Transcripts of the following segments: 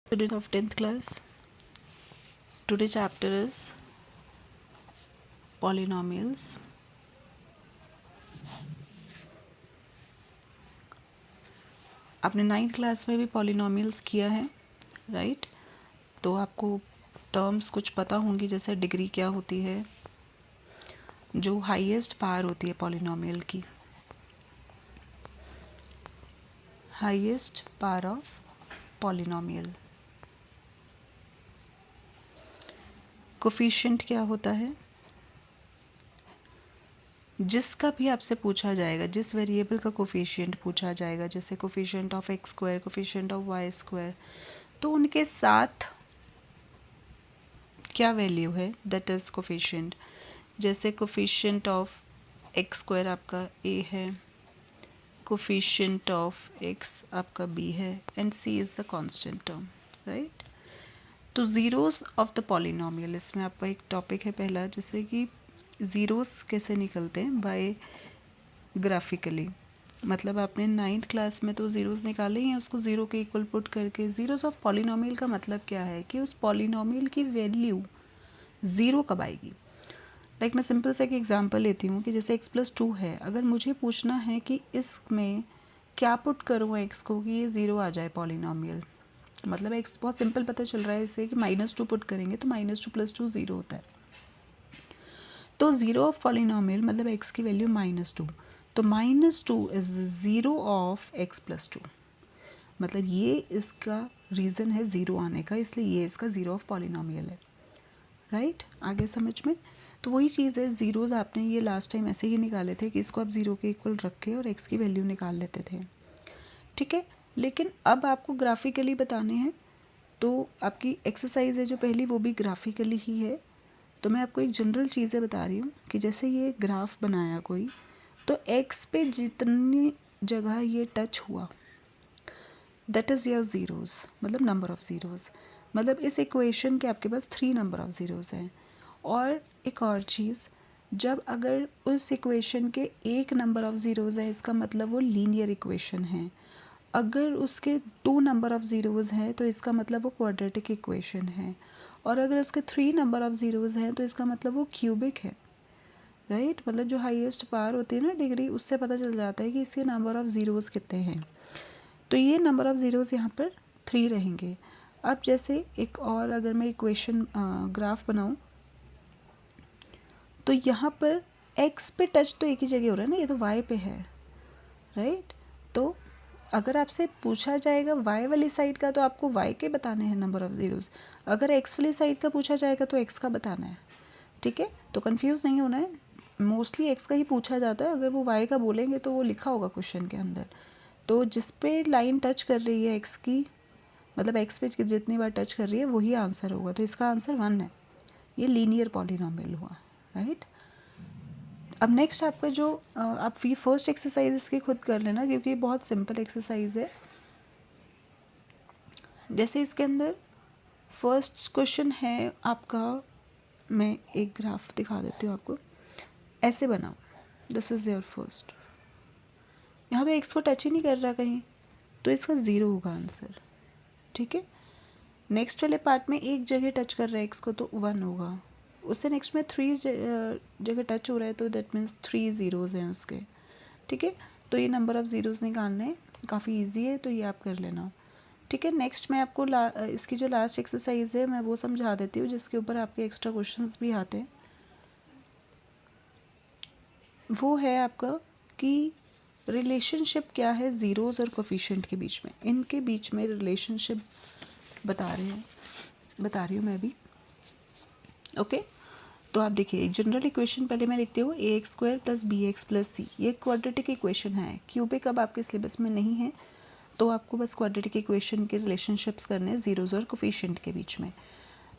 Student of 10th class. Today chapter is polynomials. आपने 9th class में भी polynomials किया है, राइट? तो आपको टर्म्स कुछ पता होंगी, जैसे डिग्री क्या होती है, जो हाईएस्ट पावर होती है पॉलिनॉमियल की, highest power of polynomial. Coefficient क्या होता है? जिसका भी आपसे पूछा जाएगा, जिस वेरिएबल का कोफिशिएंट पूछा जाएगा, जैसे coefficient of X square, coefficient of Y square, तो उनके साथ क्या वैल्यू है, दैट इज़ कोफिशिएंट। जैसे कोफिशिएंट ऑफ एक्स स्क्वायर आपका ए है, कोफिशिएंट ऑफ एक्स आपका बी है, and C is the constant term, right? तो ज़ीरोज़ ऑफ द पॉलिनॉमियल, इसमें आपका एक टॉपिक है पहला, जैसे कि ज़ीरोज़ कैसे निकलते हैं बाय ग्राफिकली। मतलब आपने 9th क्लास में तो ज़ीरोज़ निकाले ही हैं, उसको ज़ीरो के इक्वल पुट करके। ज़ीरोज़ ऑफ पॉलिनॉमियल का मतलब क्या है कि उस पॉलिनॉमियल की वैल्यू ज़ीरो कब आएगी। लाइक मैं सिंपल सा एक एग्जांपल लेती हूँ कि जैसे x+2 है, अगर मुझे पूछना है कि इसमें क्या पुट करूँ x को कि ये ज़ीरो आ जाए पॉलिनॉमियल, मतलब x बहुत सिंपल पता चल रहा है इससे कि -2 पुट करेंगे तो -2 + 2 ज़ीरो होता है। तो ज़ीरो ऑफ पॉलिनॉमियल मतलब x की वैल्यू -2, तो -2 इज़ ज़ीरो ऑफ x+2, मतलब ये इसका रीज़न है ज़ीरो आने का, इसलिए ये इसका ज़ीरो ऑफ पॉलिनॉमियल है, राइट? आगे समझ में? तो वही चीज़ है, ज़ीरोज़ आपने ये लास्ट टाइम ऐसे ही निकाले थे कि इसको आप ज़ीरो के इक्वल रख के और x की वैल्यू निकाल लेते थे, ठीक है? लेकिन अब आपको ग्राफिकली बताने हैं, तो आपकी एक्सरसाइज है जो पहली, वो भी ग्राफिकली ही है। तो मैं आपको एक जनरल चीज़ें बता रही हूँ कि जैसे ये ग्राफ बनाया कोई, तो x पे जितनी जगह ये टच हुआ, दैट इज़ योर ज़ीरोज़, मतलब नंबर ऑफ़ ज़ीरोज़। मतलब इस इक्वेशन के आपके पास 3 नंबर ऑफ़ ज़ीरोज़ हैं। और एक और चीज़, जब अगर उस इक्वेशन के एक नंबर ऑफ़ ज़ीरोज़ है, इसका मतलब वो लीनियर इक्वेशन है। अगर उसके 2 नंबर ऑफ़ ज़ीरोज़ हैं तो इसका मतलब वो क्वाड्रेटिक इक्वेशन है। और अगर उसके 3 नंबर ऑफ़ ज़ीरोज़ हैं तो इसका मतलब वो क्यूबिक है, राइट? मतलब जो हाईएस्ट पावर होती है ना डिग्री, उससे पता चल जाता है कि इसके नंबर ऑफ़ ज़ीरोज़ कितने हैं। तो ये नंबर ऑफ़ ज़ीरोज़ यहाँ पर 3 रहेंगे। अब जैसे एक और अगर मैं इक्वेशन ग्राफ बनाऊँ, तो यहाँ पर x पे टच तो एक ही जगह हो रहा है ना, ये तो y पे है, राइट? तो अगर आपसे पूछा जाएगा y वाली साइड का, तो आपको y के बताने हैं नंबर ऑफ़ ज़ीरोज़। अगर x वाली साइड का पूछा जाएगा तो x का बताना है, ठीक है? तो कंफ्यूज नहीं होना है, मोस्टली x का ही पूछा जाता है। अगर वो y का बोलेंगे तो वो लिखा होगा क्वेश्चन के अंदर। तो जिस पे लाइन टच कर रही है x की, मतलब x पे जितनी बार टच कर रही है वही आंसर होगा, तो इसका आंसर 1 है। ये लीनियर पॉलिनॉमियल हुआ, राइट? अब नेक्स्ट आपका जो आप फर्स्ट एक्सरसाइज इसकी खुद कर लेना, क्योंकि बहुत सिंपल एक्सरसाइज है। जैसे इसके अंदर फर्स्ट क्वेश्चन है आपका, मैं एक ग्राफ दिखा देती हूँ आपको, ऐसे बनाओ, दिस इज़ योर फर्स्ट। यहाँ तो एक्स को टच ही नहीं कर रहा कहीं, तो इसका ज़ीरो होगा आंसर, ठीक है? नेक्स्ट वाले पार्ट में एक जगह टच कर रहा है एक्स को, तो 1 होगा। उससे नेक्स्ट में 3 जगह टच हो रहा है, तो दैट मीन्स 3 ज़ीरोज़ हैं उसके, ठीक है? तो ये नंबर ऑफ़ ज़ीरोज़ निकालने काफ़ी ईजी है, तो ये आप कर लेना, ठीक है? नेक्स्ट मैं आपको इसकी जो लास्ट एक्सरसाइज है मैं वो समझा देती हूँ, जिसके ऊपर आपके एक्स्ट्रा क्वेश्चंस भी आते हैं। वो है आपका कि रिलेशनशिप क्या है ज़ीरोज़ और कोफिशिएंट के बीच में, इनके बीच में रिलेशनशिप बता रही हूँ मैं भी, ओके? तो आप देखिए, एक जनरल इक्वेशन पहले मैं लिखती हूँ, ax² + bx + c। ये क्वाड्रेटिक इक्वेशन है, क्यूबिक अब आपके सिलेबस में नहीं है, तो आपको बस क्वाड्रेटिक इक्वेशन के रिलेशनशिप्स करने हैं ज़ीरोज़ और कोफिशिएंट के बीच में।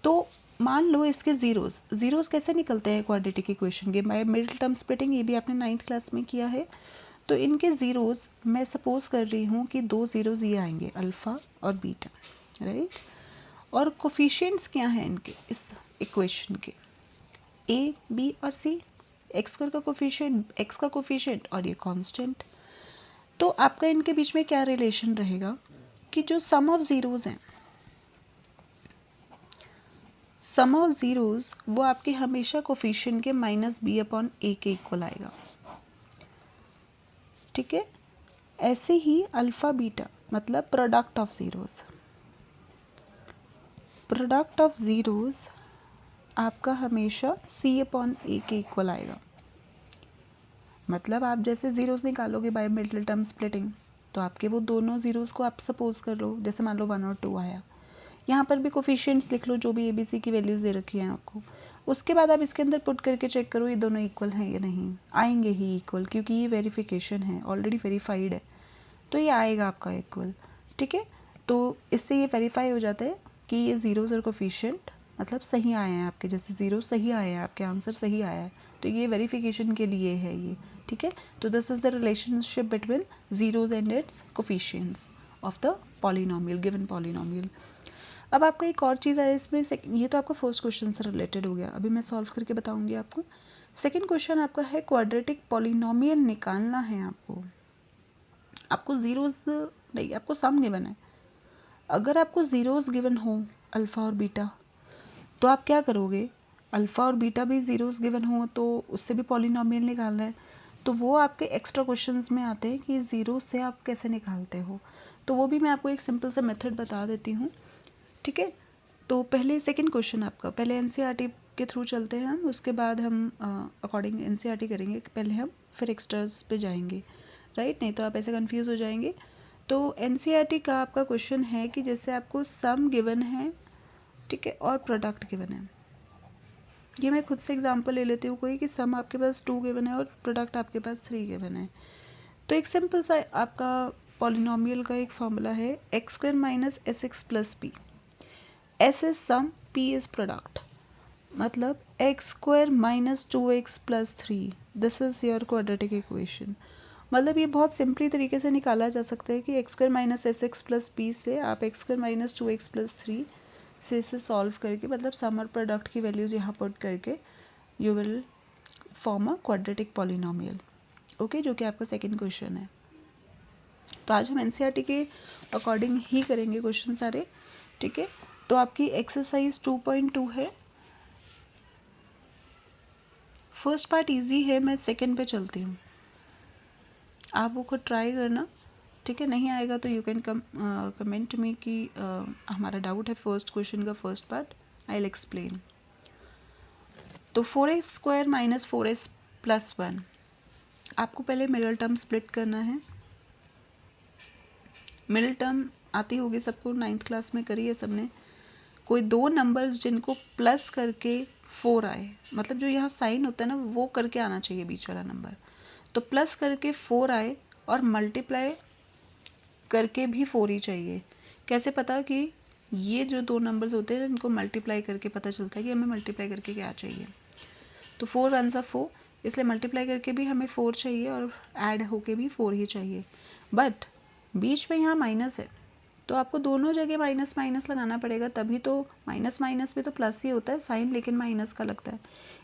तो मान लो इसके ज़ीरोज़ कैसे निकलते हैं क्वाड्रेटिक इक्वेशन के, बाय मिडिल टर्म स्प्लिटिंग, ये भी आपने 9th क्लास में किया है। तो इनके ज़ीरोज़ मैं सपोज़ कर रही हूँ कि 2 ज़ीरोज़ ये आएंगे, अल्फ़ा और बीटा, राइट? और कोफिशिएंट्स क्या हैं इनके, इस इक्वेशन के, ए, बी और सी। एक्स का कोफिशिएंट और ये कांस्टेंट। तो आपका इनके बीच में क्या रिलेशन रहेगा कि जो सम ऑफ ज़ीरोज़ हैं, सम ऑफ ज़ीरोज़ वो आपके हमेशा कोफिशिएंट के -b/a के इक्वल आएगा, ठीक है। ऐसे ही अल्फ़ा बीटा मतलब product of zeros, product of zeros आपका हमेशा c/a के इक्वल आएगा। मतलब आप जैसे ज़ीरोज़ निकालोगे बाय मिडिल टर्म स्प्लिटिंग, तो आपके वो दोनों ज़ीरोज़ को आप सपोज कर लो, जैसे मान लो 1 और 2 आया, यहाँ पर भी कोफिशिएंट्स लिख लो जो भी ABC की वैल्यूज़ दे रखी हैं आपको। उसके बाद आप इसके अंदर पुट करके चेक करो ये दोनों इक्वल हैं या नहीं, आएंगे ही इक्वल, क्योंकि ये वेरिफिकेशन है, ऑलरेडी वेरीफाइड है, तो ये आएगा आपका इक्वल, ठीक है। तो इससे ये वेरीफाई हो जाता है कि ये ज़ीरोज़ और कोफिशिएंट मतलब सही आए हैं आपके, जैसे ज़ीरो सही आए हैं, आपके आंसर सही आया है, तो ये वेरिफिकेशन के लिए है ये, ठीक है। तो this is the relationship between zeros and it's coefficients of the polynomial, given polynomial. अब आपका एक और चीज़ है इसमें, ये तो आपका फर्स्ट क्वेश्चन से रिलेटेड हो गया, अभी मैं सॉल्व करके बताऊंगी आपको। सेकंड क्वेश्चन आपका है क्वाड्रेटिक पॉलिनोमियल निकालना है आपको ज़ीरोज़ नहीं, आपको सम गिवन है। अगर आपको ज़ीरोज़ गिवन हो अल्फ़ा और बीटा, तो आप क्या करोगे, अल्फ़ा और बीटा भी ज़ीरोज़ गिवन हो तो उससे भी पॉलिनोमियल निकालना है, तो वो आपके एक्स्ट्रा क्वेश्चंस में आते हैं कि ज़ीरो से आप कैसे निकालते हो, तो वो भी मैं आपको एक सिंपल सा मेथड बता देती हूँ, ठीक है। तो पहले सेकंड क्वेश्चन आपका, पहले एनसीईआरटी के थ्रू चलते हैं हम, उसके बाद हम अकॉर्डिंग एनसीईआरटी करेंगे, पहले हम फिर एक्स्ट्रास पे जाएंगे, राइट, नहीं तो आप ऐसे कंफ्यूज हो जाएंगे। तो एनसीईआरटी का आपका क्वेश्चन है कि जैसे आपको सम गिवन है, ठीक है, और प्रोडक्ट गिवन है। ये मैं खुद से एग्जांपल ले लेती हूँ कोई, कि सम आपके पास 2 गिवन है और प्रोडक्ट आपके पास 3 गिवन है। तो एक सिंपल सा आपका पॉलिनोमियल का एक फॉर्मूला है x² - sx + p। s is sum, p is product, मतलब x² - 2x + 3, this is your quadratic equation. मतलब ये बहुत सिंपली तरीके से निकाला जा सकता है कि x² - sx + p से आप x² - 2x + 3 से इसे सॉल्व करके, मतलब सम और प्रोडक्ट की वैल्यूज यहाँ पुट करके you will form a quadratic polynomial, okay, जो कि आपका सेकंड क्वेश्चन है। तो आज हम एनसीईआरटी के अकॉर्डिंग ही करेंगे क्वेश्चन सारे, ठीक है। तो आपकी एक्सरसाइज 2.2 है, फर्स्ट पार्ट इजी है, मैं सेकंड पे चलती हूँ, आप वो खुद ट्राई करना, ठीक है। नहीं आएगा तो यू कैन कमेंट मी कि हमारा डाउट है फर्स्ट क्वेश्चन का first part, I will explain. तो 4x² - 4s + 1, आपको पहले मिडल टर्म स्प्लिट करना है। मिडल टर्म आती होगी सबको, 9th क्लास में करी है सबने। कोई दो नंबर्स जिनको प्लस करके 4 आए, मतलब जो यहाँ साइन होता है ना वो करके आना चाहिए बीच वाला नंबर, तो प्लस करके 4 आए और मल्टीप्लाई करके भी 4 ही चाहिए। कैसे पता कि ये जो दो नंबर्स होते हैं इनको मल्टीप्लाई करके पता चलता है कि हमें मल्टीप्लाई करके क्या चाहिए। तो 4 × 1 = 4, इसलिए मल्टीप्लाई करके भी हमें 4 चाहिए और ऐड होके भी 4 ही चाहिए। बट बीच में यहाँ माइनस है, तो आपको दोनों जगह माइनस माइनस लगाना पड़ेगा, तभी तो माइनस माइनस भी तो प्लस ही होता है साइन, लेकिन माइनस का लगता है,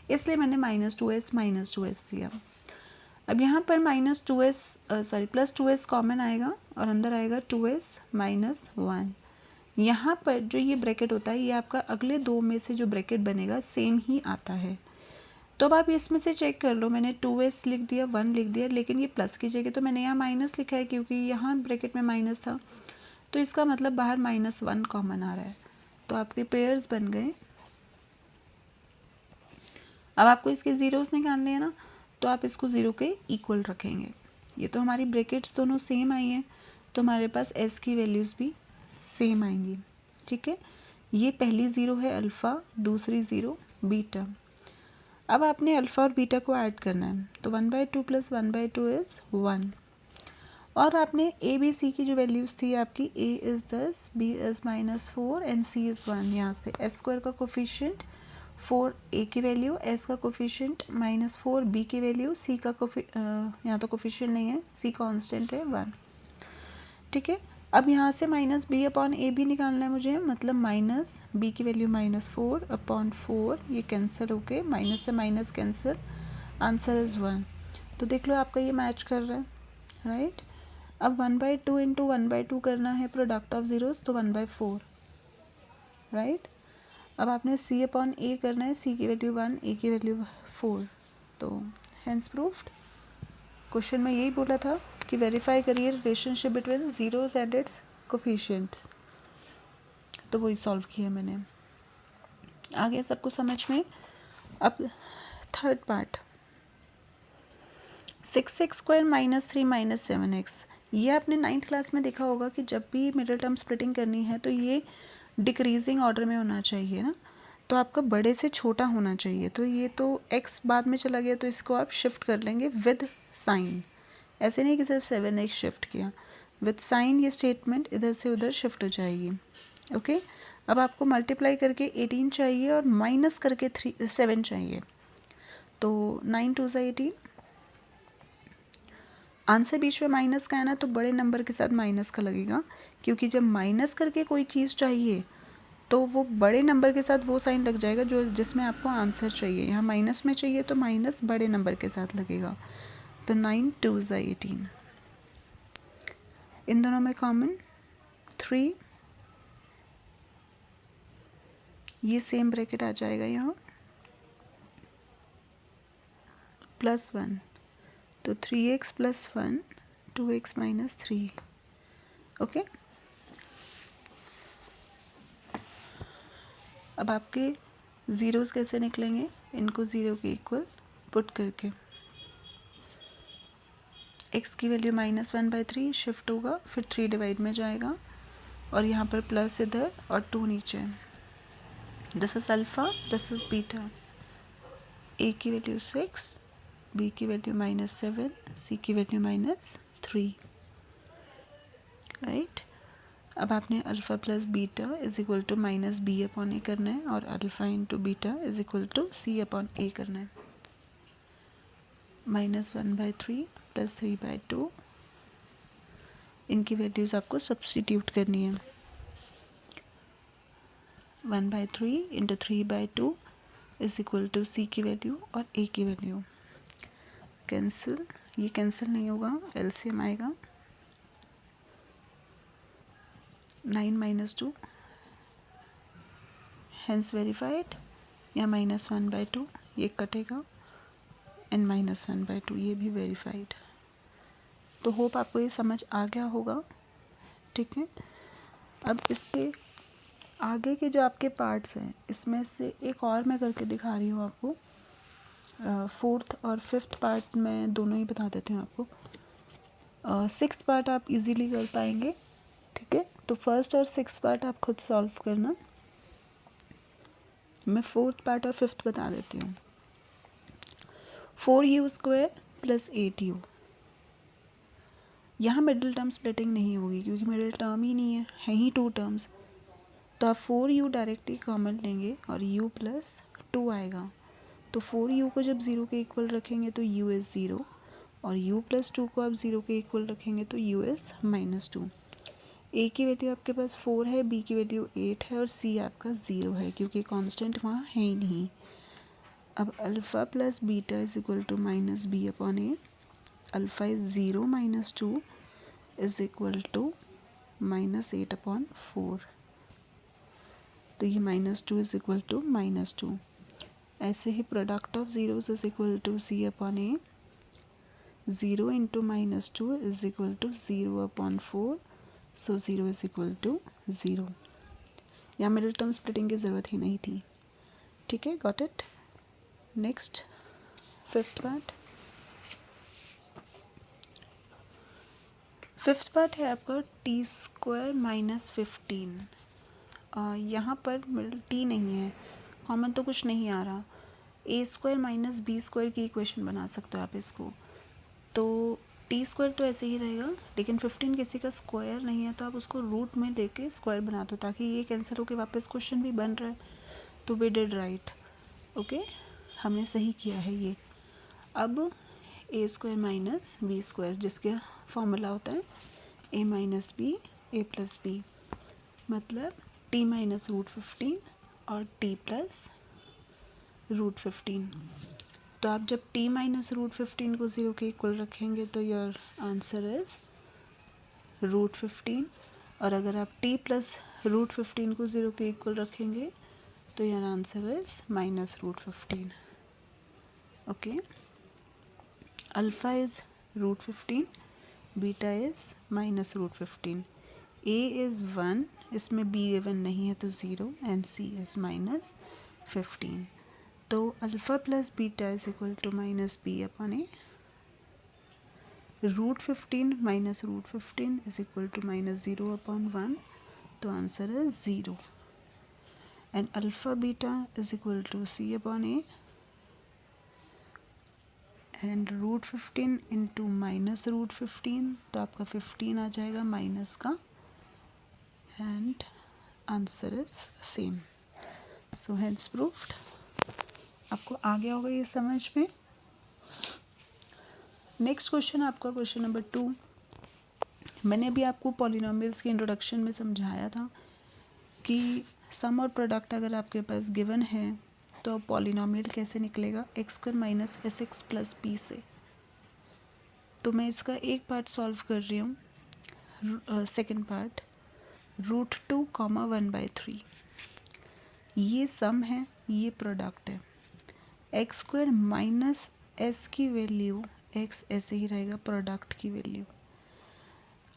इसलिए मैंने -2s लिया। अब यहाँ पर +2s कॉमन आएगा और अंदर आएगा 2s - 1। यहाँ पर जो ये ब्रैकेट होता है ये आपका अगले दो में से जो ब्रैकेट बनेगा सेम ही आता है। तो अब आप इसमें से चेक कर लो, मैंने 2s लिख दिया, 1 लिख दिया, लेकिन ये प्लस की जगह तो मैंने यहाँ माइनस लिखा है क्योंकि यहाँ ब्रैकेट में माइनस था, तो इसका मतलब बाहर -1 कॉमन आ रहा है, तो आपके पेयर्स बन गए। अब आपको इसके ज़ीरोस निकालने हैं ना, तो आप इसको ज़ीरो के इक्वल रखेंगे। ये तो हमारी ब्रैकेट्स दोनों सेम आई हैं, तो हमारे पास s की वैल्यूज़ भी सेम आएंगी, ठीक है। ये पहली ज़ीरो है अल्फ़ा, दूसरी ज़ीरो बीटा। अब आपने अल्फ़ा और बीटा को ऐड करना है, तो 1/2 + 1/2 इज़ 1। और आपने ए बी सी की जो वैल्यूज़ थी आपकी, a is 10, b is -4 and c is 1, यहाँ से s² का कोफिशिएंट 4 a की वैल्यू, s का कोफिशिएंट -4 b की वैल्यू, c का यहाँ तो कोफिशिएंट नहीं है, c कांस्टेंट है 1, ठीक है। अब यहाँ से -b/a भी निकालना है मुझे, मतलब -b की वैल्यू -4/4, ये कैंसिल होके माइनस से माइनस कैंसिल, आंसर इज़ 1। तो देख लो आपका ये मैच कर रहा है, राइट। अब 1/2 × 1/2 करना है प्रोडक्ट ऑफ ज़ीरोज़, तो 1/4, राइट। अब आपने c अपॉन a करना है, c की वैल्यू 1, a की वैल्यू 4, तो हेंस प्रूफ्ड। क्वेश्चन में यही बोला था कि वेरीफाई करिए relationship between zeros and it's coefficients, तो वही सॉल्व किया मैंने। आ गया सबको समझ में। अब third part, 6x square minus 3 minus 7x, ये आपने 9th क्लास में देखा होगा कि जब भी मिडिल टर्म स्प्लिटिंग करनी है तो ये डिक्रीजिंग ऑर्डर में होना चाहिए ना, तो आपका बड़े से छोटा होना चाहिए। तो ये तो x बाद में चला गया तो इसको आप शिफ्ट कर लेंगे विद साइन, ऐसे नहीं कि सिर्फ 7x शिफ्ट किया, विद साइन ये स्टेटमेंट इधर से उधर शिफ्ट हो जाएगी। ओके, अब आपको मल्टीप्लाई करके 18 चाहिए और माइनस करके 7 चाहिए, तो 9 2 ज़ा 18। आंसर बीच में माइनस का है ना, तो बड़े नंबर के साथ माइनस का लगेगा, क्योंकि जब माइनस करके कोई चीज़ चाहिए तो वो बड़े नंबर के साथ वो साइन लग जाएगा जो जिसमें आपको आंसर चाहिए। यहाँ माइनस में चाहिए तो माइनस बड़े नंबर के साथ लगेगा, तो 9 2 ज़ा 18। इन दोनों में कॉमन 3, ये सेम ब्रैकेट आ जाएगा यहाँ, +1, तो 3x + 1 2x - 3। ओके, अब आपके ज़ीरोज़ कैसे निकलेंगे, इनको ज़ीरो के इक्वल पुट करके। x की वैल्यू -1/3 शिफ्ट होगा, फिर 3 डिवाइड में जाएगा और यहाँ पर प्लस इधर और 2 नीचे। This is alpha, this is beta. a की वैल्यू 6, b की वैल्यू -7, c की वैल्यू -3, राइट। अब आपने alpha plus beta is equal to -b/a करना है और alpha into beta is equal to c/a करना है। -1/3 + 3/2, इनकी वैल्यूज़ आपको सब्स्टिट्यूट करनी है। 1/3 into 3/2 is equal to c की वैल्यू और a की वैल्यू। कैंसिल, ये कैंसिल नहीं होगा, एलसीएम आएगा। 9 - 2 हेंस वेरीफाइड, या -1/2 ये कटेगा एंड -1/2 ये भी वेरीफाइड। तो होप आपको ये समझ आ गया होगा, ठीक है। अब इसके आगे के जो आपके पार्ट्स हैं इसमें से एक और मैं करके दिखा रही हूँ आपको। 4th और 5th पार्ट में दोनों ही बता देती हूँ आपको। 6th पार्ट आप इजीली कर पाएंगे, ठीक है। तो 1st और 6th पार्ट आप खुद सॉल्व करना, मैं 4th पार्ट और 5th बता देती हूँ। 4u² + 8u, यहाँ मिडिल टर्म स्प्लिटिंग नहीं होगी क्योंकि मिडिल टर्म ही नहीं है ही 2 टर्म्स, तो आप 4u डायरेक्टली कॉमन लेंगे और u + 2 आएगा। तो 4u को जब 0 के इक्वल रखेंगे तो u इज़ 0 और u + 2 को आप 0 के इक्वल रखेंगे तो u इज़ -2। a की वैल्यू आपके पास 4 है, b की वैल्यू 8 है और c आपका 0 है क्योंकि कांस्टेंट वहाँ है ही नहीं। अब alpha plus beta is equal to -b/a, alpha is 0 - 2 is equal to -8/4, तो ये -2 इज इक्वल टू -2। ऐसे ही product of zeros is equal to c/a, 0 into -2 is equal to 0/4, so 0 is equal to 0। यहाँ मिडिल टर्म स्प्लिटिंग की ज़रूरत ही नहीं थी, ठीक है, got it. Next 5th part. 5th part है आपका t² - 15। यहाँ पर t नहीं है, कॉमन तो कुछ नहीं आ रहा। a² - b² की इक्वेशन बना सकते हो आप इसको, तो t² तो ऐसे ही रहेगा, लेकिन 15 किसी का स्क्वायर नहीं है तो आप उसको रूट में लेके स्क्वायर बना दो ताकि ये कैंसिल होकर वापस क्वेश्चन भी बन रहा है। तो वी डिड राइट, ओके, हमने सही किया है ये। अब a² - b², जिसके फॉर्मूला होता है a - b a + b, मतलब t - √15 और t + √15। तो आप जब t - √15 को 0 के इक्वल रखेंगे तो योर आंसर इज √15, और अगर आप t + √15 को 0 के इक्वल रखेंगे तो तो your answer is -√15. Okay, alpha is √15, beta is -√15. A is 1, इसमें बी गिवन नहीं है तो 0, एंड सी इज़ -15. तो alpha plus beta is equal to -b/a. √15 minus √15 is equal to -0/1. तो आंसर है 0. And alpha beta is equal to c/a. And √15 into -√15, तो आपका 15 आ जाएगा माइनस का, and answer is same. So hence proved. आपको आ गया होगा ये समझ में. नेक्स्ट क्वेश्चन आपका क्वेश्चन नंबर 2. मैंने अभी आपको पॉलिनोमियल्स के इंट्रोडक्शन में समझाया था कि सम और प्रोडक्ट अगर आपके पास गिवन है तो पॉलिनोमियल कैसे निकलेगा, x² minus sx plus p से. तो मैं इसका एक पार्ट सॉल्व कर रही हूँ. Second part, √2, 1/3. ये सम है, ये प्रोडक्ट है. x² माइनस s की वैल्यू, x ऐसे ही रहेगा, प्रोडक्ट की वैल्यू.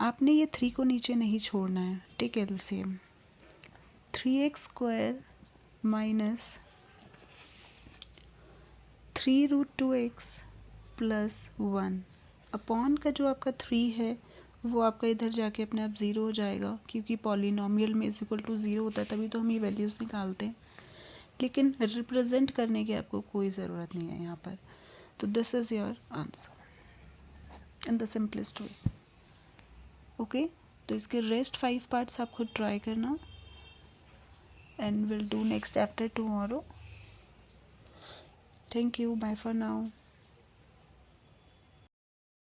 आपने ये 3 को नीचे नहीं छोड़ना है. Take LCM. 3x² minus 3√2x plus 1 upon का जो आपका 3 है वो आपका इधर जाके अपने आप 0 हो जाएगा, क्योंकि पॉलिनोमियल में इज इक्वल टू 0 होता है, तभी तो हम ये वैल्यूज़ निकालते हैं. लेकिन रिप्रेजेंट करने की आपको कोई ज़रूरत नहीं है यहाँ पर. तो this is your answer in the simplest way. Okay, तो इसके रेस्ट 5 पार्ट्स आप खुद ट्राई करना, and we'll do next after tomorrow. Thank you. Bye for now.